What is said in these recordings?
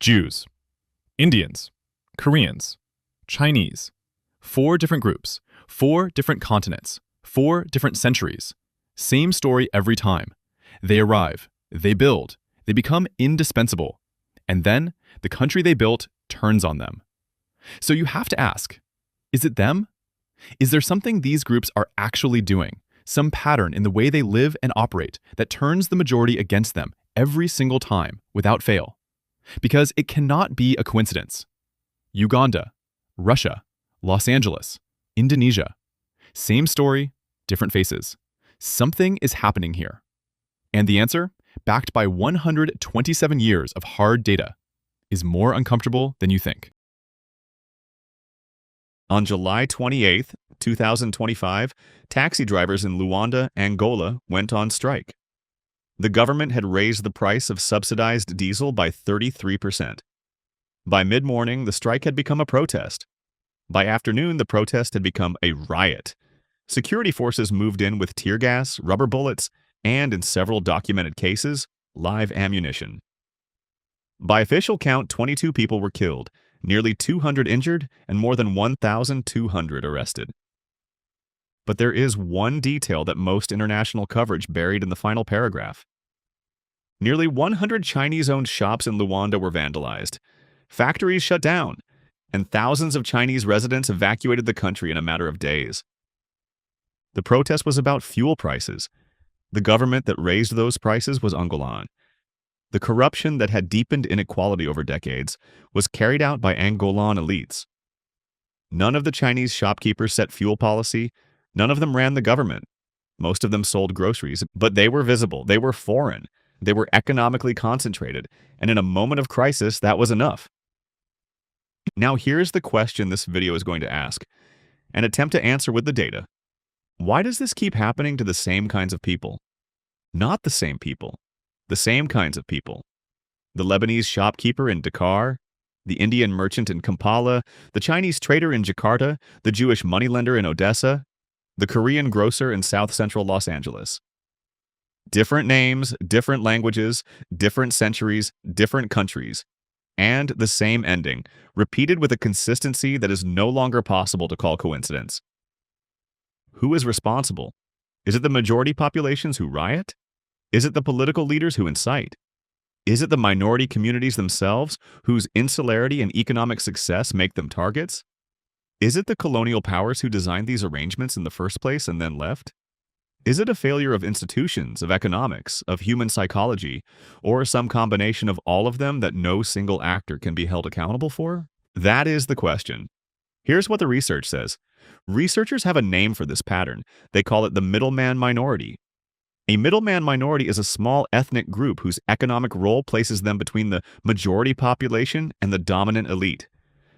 Jews, Indians, Koreans, Chinese. 4 different groups, 4 different continents, 4 different centuries. Same story every time. They arrive, they build, they become indispensable. And then the country they built turns on them. So you have to ask, is it them? Is there something these groups are actually doing, some pattern in the way they live and operate that turns the majority against them every single time without fail? Because it cannot be a coincidence. Uganda, Russia, Los Angeles, Indonesia. Same story, different faces. Something is happening here. And the answer, backed by 127 years of hard data, is more uncomfortable than you think. On July 28, 2025, taxi drivers in Luanda, Angola, went on strike. The government had raised the price of subsidized diesel by 33%. By mid-morning, the strike had become a protest. By afternoon, the protest had become a riot. Security forces moved in with tear gas, rubber bullets, and, in several documented cases, live ammunition. By official count, 22 people were killed, nearly 200 injured, and more than 1,200 arrested. But there is one detail that most international coverage buried in the final paragraph. Nearly 100 Chinese-owned shops in Luanda were vandalized, factories shut down, and thousands of Chinese residents evacuated the country in a matter of days. The protest was about fuel prices. The government that raised those prices was Angolan. The corruption that had deepened inequality over decades was carried out by Angolan elites. None of the Chinese shopkeepers set fuel policy. None of them ran the government. Most of them sold groceries, but they were visible. They were foreign. They were economically concentrated. And in a moment of crisis, that was enough. Now here's the question this video is going to ask, and attempt to answer with the data. Why does this keep happening to the same kinds of people? Not the same people. The same kinds of people. The Lebanese shopkeeper in Dakar, the Indian merchant in Kampala, the Chinese trader in Jakarta, the Jewish moneylender in Odessa, the Korean grocer in south-central Los Angeles. Different names, different languages, different centuries, different countries, and the same ending, repeated with a consistency that is no longer possible to call coincidence. Who is responsible? Is it the majority populations who riot? Is it the political leaders who incite? Is it the minority communities themselves whose insularity and economic success make them targets? Is it the colonial powers who designed these arrangements in the first place and then left? Is it a failure of institutions, of economics, of human psychology, or some combination of all of them that no single actor can be held accountable for? That is the question. Here's what the research says. Researchers have a name for this pattern. They call it the middleman minority. A middleman minority is a small ethnic group whose economic role places them between the majority population and the dominant elite,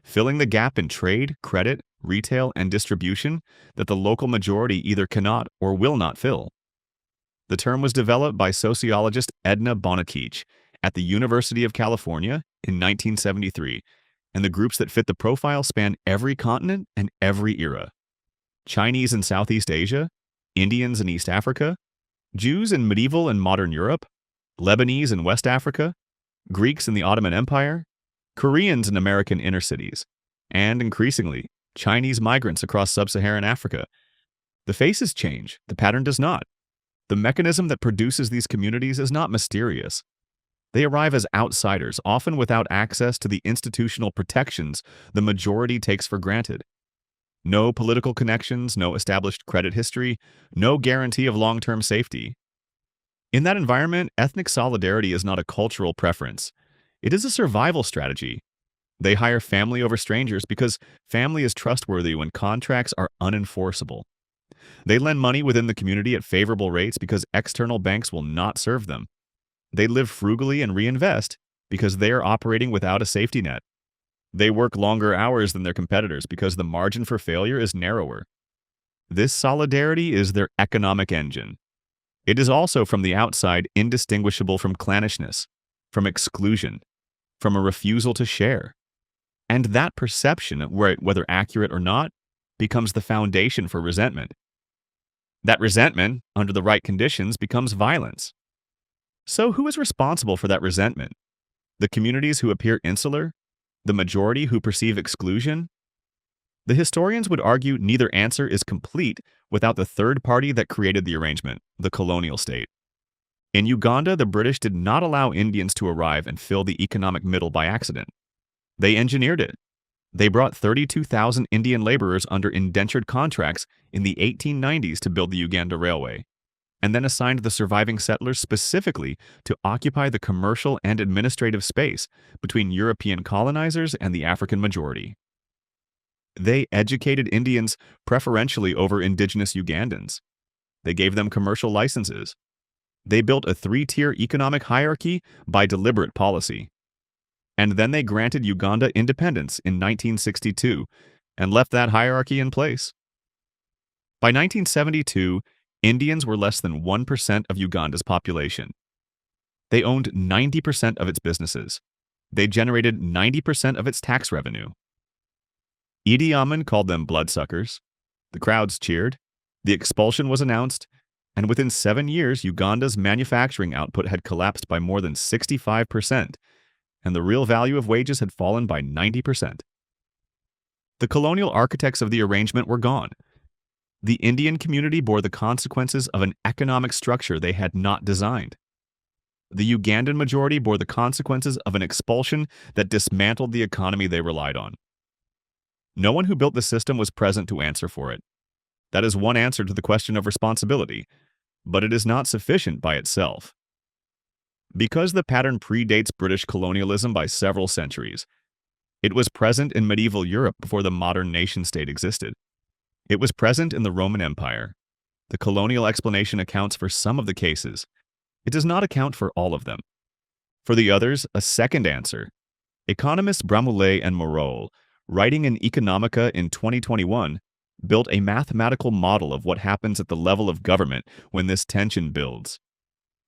filling the gap in trade, credit, retail, and distribution that the local majority either cannot or will not fill. The term was developed by sociologist Edna Bonakich at the University of California in 1973, and the groups that fit the profile span every continent and every era. Chinese in Southeast Asia, Indians in East Africa, Jews in medieval and modern Europe, Lebanese in West Africa, Greeks in the Ottoman Empire, Koreans in American inner cities, and increasingly, Chinese migrants across sub-Saharan Africa. The faces change, the pattern does not. The mechanism that produces these communities is not mysterious. They arrive as outsiders, often without access to the institutional protections the majority takes for granted. No political connections, no established credit history, no guarantee of long-term safety. In that environment, ethnic solidarity is not a cultural preference. It is a survival strategy. They hire family over strangers because family is trustworthy when contracts are unenforceable. They lend money within the community at favorable rates because external banks will not serve them. They live frugally and reinvest because they are operating without a safety net. They work longer hours than their competitors because the margin for failure is narrower. This solidarity is their economic engine. It is also from the outside indistinguishable from clannishness, from exclusion, from a refusal to share. And that perception, whether accurate or not, becomes the foundation for resentment. That resentment, under the right conditions, becomes violence. So who is responsible for that resentment? The communities who appear insular? The majority who perceive exclusion? The historians would argue neither answer is complete without the third party that created the arrangement, the colonial state. In Uganda, the British did not allow Indians to arrive and fill the economic middle by accident. They engineered it. They brought 32,000 Indian laborers under indentured contracts in the 1890s to build the Uganda Railway, and then assigned the surviving settlers specifically to occupy the commercial and administrative space between European colonizers and the African majority. They educated Indians preferentially over indigenous Ugandans. They gave them commercial licenses. They built a three-tier economic hierarchy by deliberate policy. And then they granted Uganda independence in 1962 and left that hierarchy in place. By 1972, Indians were less than 1% of Uganda's population. They owned 90% of its businesses. They generated 90% of its tax revenue. Idi Amin called them bloodsuckers. The crowds cheered. The expulsion was announced. And within 7 years, Uganda's manufacturing output had collapsed by more than 65%, and the real value of wages had fallen by 90%. The colonial architects of the arrangement were gone. The Indian community bore the consequences of an economic structure they had not designed. The Ugandan majority bore the consequences of an expulsion that dismantled the economy they relied on. No one who built the system was present to answer for it. That is one answer to the question of responsibility, but it is not sufficient by itself. Because the pattern predates British colonialism by several centuries, it was present in medieval Europe before the modern nation-state existed. It was present in the Roman Empire. The colonial explanation accounts for some of the cases. It does not account for all of them. For the others, a second answer. Economists Bramoulet and Moreau, writing in Economica in 2021, built a mathematical model of what happens at the level of government when this tension builds.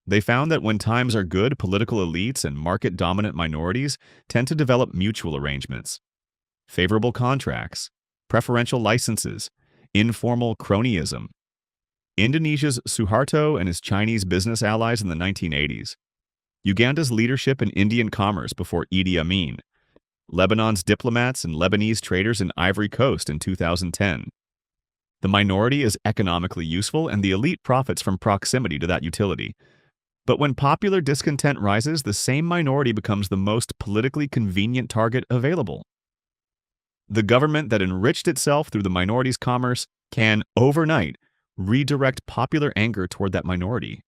They found that when times are good, political elites and market-dominant minorities tend to develop mutual arrangements, favorable contracts, preferential licenses, informal cronyism. Indonesia's Suharto and his Chinese business allies in the 1980s, Uganda's leadership in Indian commerce before Idi Amin, Lebanon's diplomats and Lebanese traders in Ivory Coast in 2010. The minority is economically useful and the elite profits from proximity to that utility. But when popular discontent rises, the same minority becomes the most politically convenient target available. The government that enriched itself through the minority's commerce can, overnight, redirect popular anger toward that minority,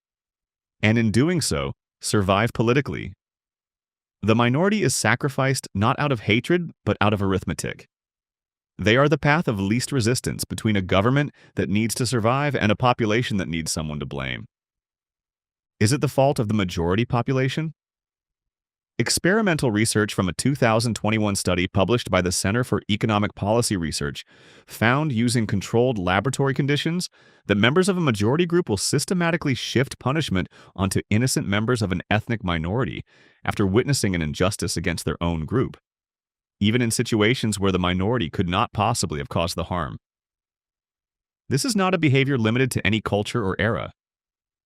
and in doing so, survive politically. The minority is sacrificed not out of hatred, but out of arithmetic. They are the path of least resistance between a government that needs to survive and a population that needs someone to blame. Is it the fault of the majority population? Experimental research from a 2021 study published by the Center for Economic Policy Research found, using controlled laboratory conditions, that members of a majority group will systematically shift punishment onto innocent members of an ethnic minority after witnessing an injustice against their own group, even in situations where the minority could not possibly have caused the harm. This is not a behavior limited to any culture or era.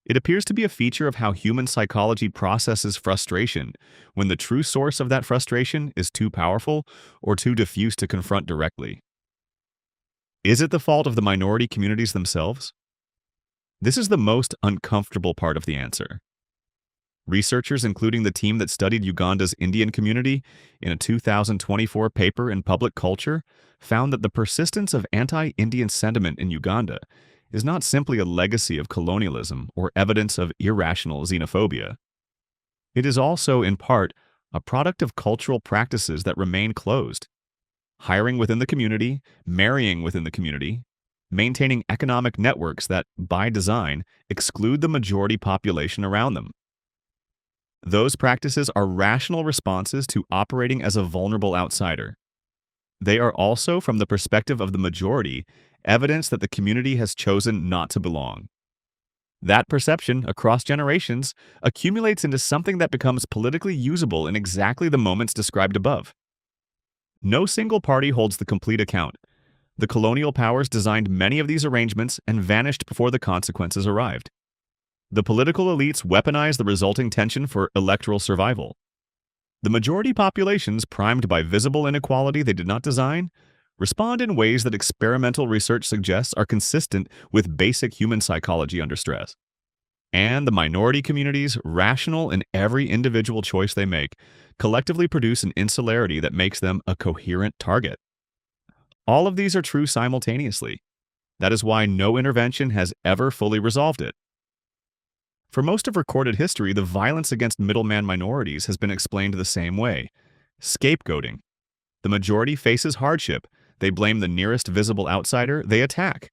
It appears to be a feature of how human psychology processes frustration when the true source of that frustration is too powerful or too diffuse to confront directly. Is it the fault of the minority communities themselves? This is the most uncomfortable part of the answer. Researchers, including the team that studied Uganda's Indian community in a 2024 paper in Public Culture, found that the persistence of anti-Indian sentiment in Uganda is not simply a legacy of colonialism or evidence of irrational xenophobia. It is also, in part, a product of cultural practices that remain closed. Hiring within the community, marrying within the community, maintaining economic networks that, by design, exclude the majority population around them. Those practices are rational responses to operating as a vulnerable outsider. They are also, from the perspective of the majority, evidence that the community has chosen not to belong. That perception, across generations, accumulates into something that becomes politically usable in exactly the moments described above. No single party holds the complete account. The colonial powers designed many of these arrangements and vanished before the consequences arrived. The political elites weaponized the resulting tension for electoral survival. The majority populations, primed by visible inequality they did not design, respond in ways that experimental research suggests are consistent with basic human psychology under stress. And the minority communities, rational in every individual choice they make, collectively produce an insularity that makes them a coherent target. All of these are true simultaneously. That is why no intervention has ever fully resolved it. For most of recorded history, the violence against middleman minorities has been explained the same way: scapegoating. The majority faces hardship. They blame the nearest visible outsider. They attack.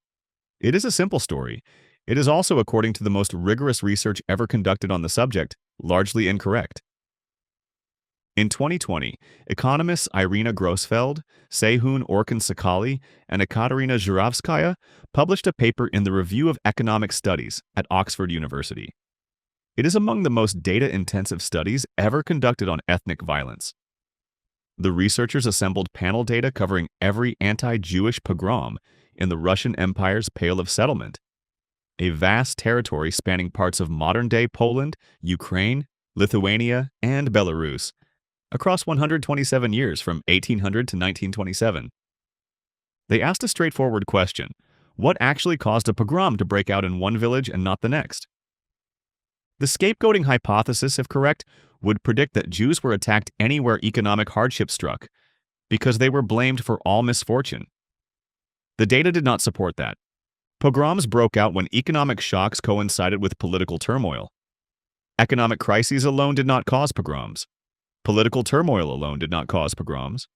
It is a simple story. It is also, according to the most rigorous research ever conducted on the subject, largely incorrect. In 2020, economists Irina Grossfeld, Sehun Orkin-Sakali, and Ekaterina Zhuravskaya published a paper in the Review of Economic Studies at Oxford University. It is among the most data-intensive studies ever conducted on ethnic violence. The researchers assembled panel data covering every anti-Jewish pogrom in the Russian Empire's Pale of Settlement, a vast territory spanning parts of modern-day Poland, Ukraine, Lithuania, and Belarus, across 127 years from 1800 to 1927. They asked a straightforward question: what actually caused a pogrom to break out in one village and not the next? The scapegoating hypothesis, if correct, would predict that Jews were attacked anywhere economic hardship struck, because they were blamed for all misfortune. The data did not support that. Pogroms broke out when economic shocks coincided with political turmoil. Economic crises alone did not cause pogroms. Political turmoil alone did not cause pogroms.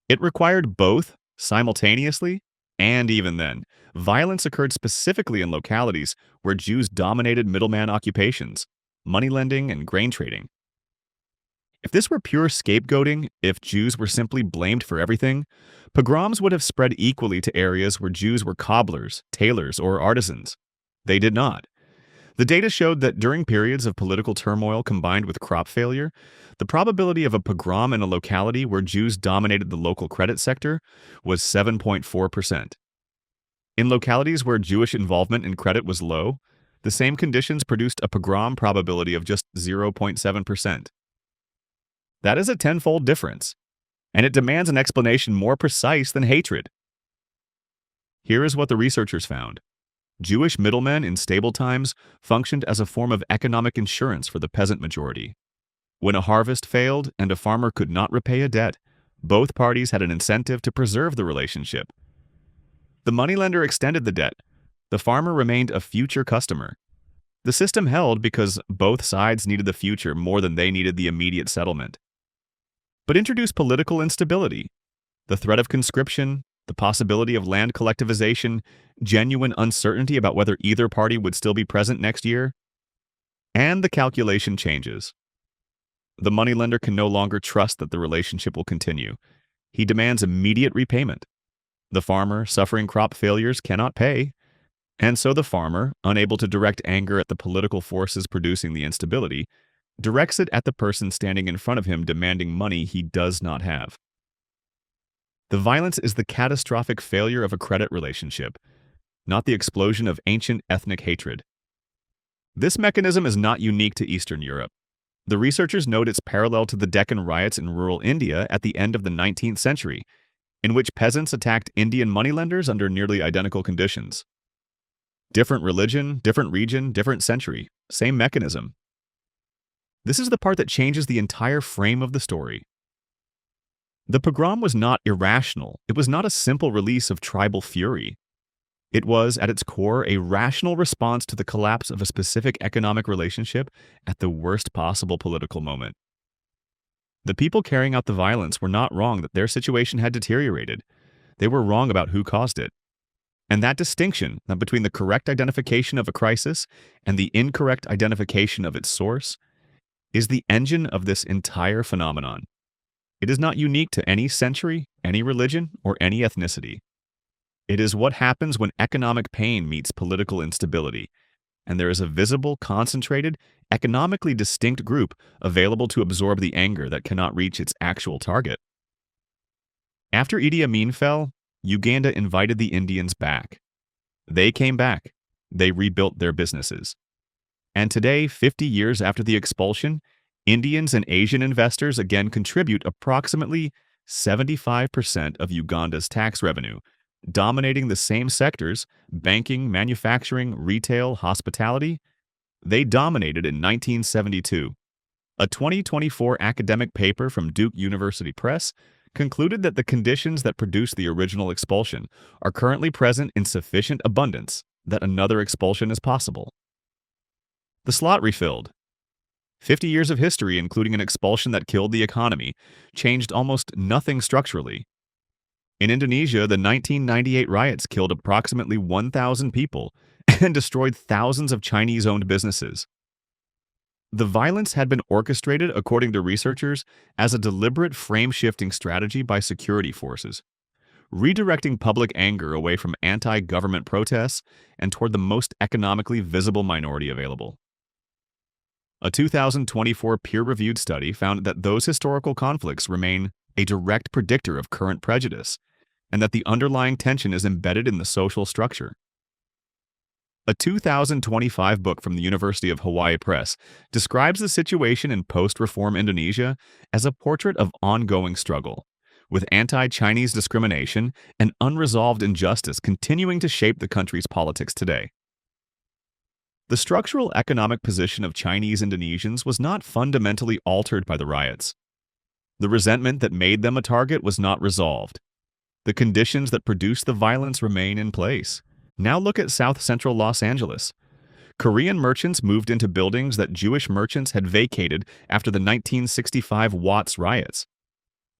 It required both, simultaneously, and even then, violence occurred specifically in localities where Jews dominated middleman occupations, moneylending, and grain trading. If this were pure scapegoating, if Jews were simply blamed for everything, pogroms would have spread equally to areas where Jews were cobblers, tailors, or artisans. They did not. The data showed that during periods of political turmoil combined with crop failure, the probability of a pogrom in a locality where Jews dominated the local credit sector was 7.4%. In localities where Jewish involvement in credit was low, the same conditions produced a pogrom probability of just 0.7%. That is a tenfold difference, and it demands an explanation more precise than hatred. Here is what the researchers found. Jewish middlemen in stable times functioned as a form of economic insurance for the peasant majority. When a harvest failed and a farmer could not repay a debt, both parties had an incentive to preserve the relationship. The moneylender extended the debt. The farmer remained a future customer. The system held because both sides needed the future more than they needed the immediate settlement. But introduce political instability, the threat of conscription, the possibility of land collectivization, genuine uncertainty about whether either party would still be present next year, and the calculation changes. The moneylender can no longer trust that the relationship will continue. He demands immediate repayment. The farmer, suffering crop failures, cannot pay, and so the farmer, unable to direct anger at the political forces producing the instability, directs it at the person standing in front of him demanding money he does not have. The violence is the catastrophic failure of a credit relationship, not the explosion of ancient ethnic hatred. This mechanism is not unique to Eastern Europe. The researchers note it's parallel to the Deccan riots in rural India at the end of the 19th century, in which peasants attacked Indian moneylenders under nearly identical conditions. Different religion, different region, different century, same mechanism. This is the part that changes the entire frame of the story. The pogrom was not irrational. It was not a simple release of tribal fury. It was, at its core, a rational response to the collapse of a specific economic relationship at the worst possible political moment. The people carrying out the violence were not wrong that their situation had deteriorated. They were wrong about who caused it. And that distinction between the correct identification of a crisis and the incorrect identification of its source is the engine of this entire phenomenon. It is not unique to any century, any religion, or any ethnicity. It is what happens when economic pain meets political instability, and there is a visible, concentrated, economically distinct group available to absorb the anger that cannot reach its actual target. After Idi Amin fell, Uganda invited the Indians back. They came back. They rebuilt their businesses. And today, 50 years after the expulsion, Indians and Asian investors again contribute approximately 75% of Uganda's tax revenue, dominating the same sectors: banking, manufacturing, retail, hospitality. They dominated in 1972. A 2024 academic paper from Duke University Press concluded that the conditions that produced the original expulsion are currently present in sufficient abundance that another expulsion is possible. The slot refilled. 50 years of history, including an expulsion that killed the economy, changed almost nothing structurally. In Indonesia, the 1998 riots killed approximately 1,000 people and destroyed thousands of Chinese-owned businesses. The violence had been orchestrated, according to researchers, as a deliberate frame-shifting strategy by security forces, redirecting public anger away from anti-government protests and toward the most economically visible minority available. A 2024 peer-reviewed study found that those historical conflicts remain a direct predictor of current prejudice, and that the underlying tension is embedded in the social structure. A 2025 book from the University of Hawaii Press describes the situation in post-reform Indonesia as a portrait of ongoing struggle, with anti-Chinese discrimination and unresolved injustice continuing to shape the country's politics today. The structural economic position of Chinese Indonesians was not fundamentally altered by the riots. The resentment that made them a target was not resolved. The conditions that produced the violence remain in place. Now look at South Central Los Angeles. Korean merchants moved into buildings that Jewish merchants had vacated after the 1965 Watts riots,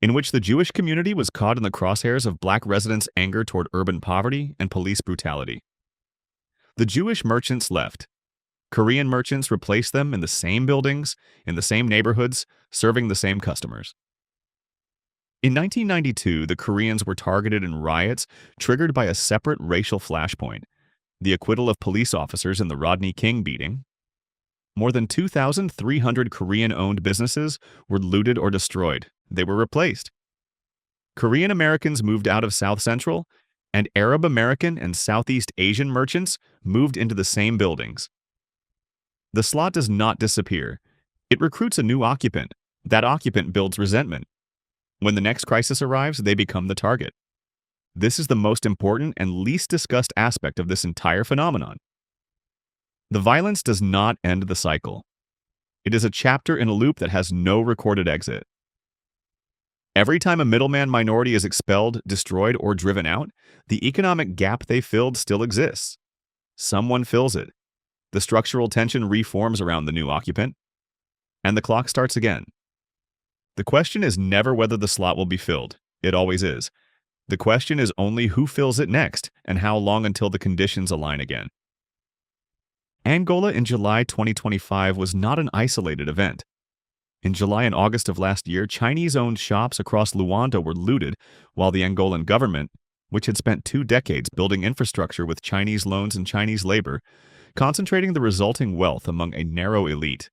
in which the Jewish community was caught in the crosshairs of black residents' anger toward urban poverty and police brutality. The Jewish merchants left. Korean merchants replaced them in the same buildings, in the same neighborhoods, serving the same customers. In 1992, the Koreans were targeted in riots triggered by a separate racial flashpoint: the acquittal of police officers in the Rodney King beating. More than 2,300 Korean-owned businesses were looted or destroyed. They were replaced. Korean Americans moved out of South Central, and Arab American and Southeast Asian merchants moved into the same buildings. The slot does not disappear. It recruits a new occupant. That occupant builds resentment. When the next crisis arrives, they become the target. This is the most important and least discussed aspect of this entire phenomenon. The violence does not end the cycle. It is a chapter in a loop that has no recorded exit. Every time a middleman minority is expelled, destroyed, or driven out, the economic gap they filled still exists. Someone fills it. The structural tension reforms around the new occupant, and the clock starts again. The question is never whether the slot will be filled. It always is. The question is only who fills it next and how long until the conditions align again. Angola in July 2025 was not an isolated event. In July and August of last year, Chinese-owned shops across Luanda were looted, while the Angolan government, which had spent 2 decades building infrastructure with Chinese loans and Chinese labor, concentrating the resulting wealth among a narrow elite,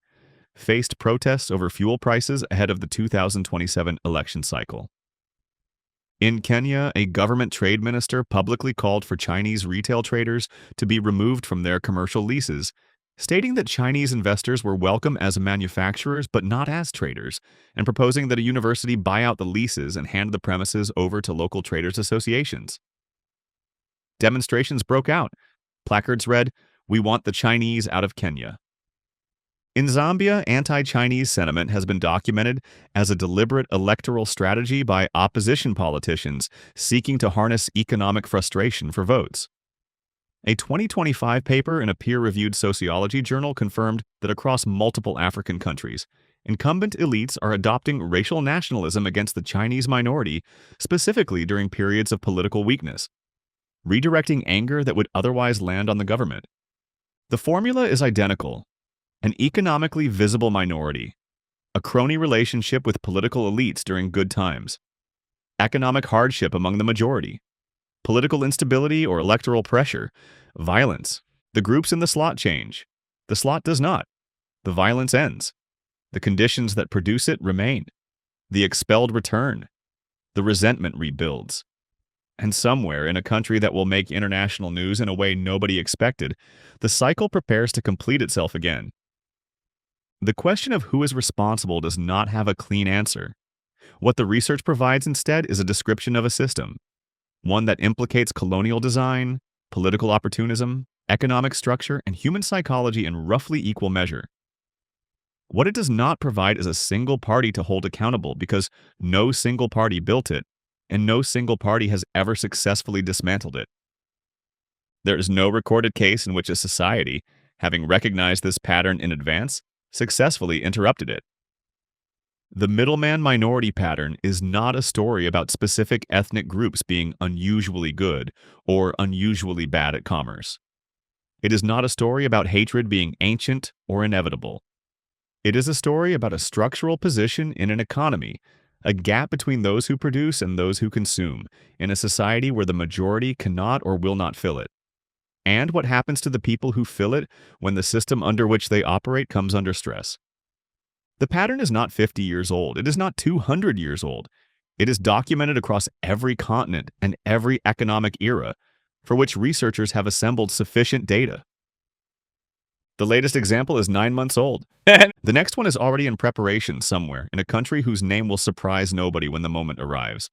faced protests over fuel prices ahead of the 2027 election cycle. In Kenya, a government trade minister publicly called for Chinese retail traders to be removed from their commercial leases, stating that Chinese investors were welcome as manufacturers but not as traders, and proposing that a university buy out the leases and hand the premises over to local traders' associations. Demonstrations broke out. Placards read, "We want the Chinese out of Kenya." In Zambia, anti-Chinese sentiment has been documented as a deliberate electoral strategy by opposition politicians seeking to harness economic frustration for votes. A 2025 paper in a peer-reviewed sociology journal confirmed that across multiple African countries, incumbent elites are adopting racial nationalism against the Chinese minority, specifically during periods of political weakness, redirecting anger that would otherwise land on the government. The formula is identical: an economically visible minority, a crony relationship with political elites during good times, economic hardship among the majority, political instability or electoral pressure, violence. The groups in the slot change. The slot does not. The violence ends. The conditions that produce it remain. The expelled return. The resentment rebuilds. And somewhere in a country that will make international news in a way nobody expected, the cycle prepares to complete itself again. The question of who is responsible does not have a clean answer. What the research provides instead is a description of a system, one that implicates colonial design, political opportunism, economic structure, and human psychology in roughly equal measure. What it does not provide is a single party to hold accountable because no single party built it, and no single party has ever successfully dismantled it. There is no recorded case in which a society, having recognized this pattern in advance, successfully interrupted it. The middleman minority pattern is not a story about specific ethnic groups being unusually good or unusually bad at commerce. It is not a story about hatred being ancient or inevitable. It is a story about a structural position in an economy, a gap between those who produce and those who consume, in a society where the majority cannot or will not fill it, and what happens to the people who fill it when the system under which they operate comes under stress. The pattern is not 50 years old. It is not 200 years old. It is documented across every continent and every economic era, for which researchers have assembled sufficient data. The latest example is 9 months old. The next one is already in preparation somewhere in a country whose name will surprise nobody when the moment arrives.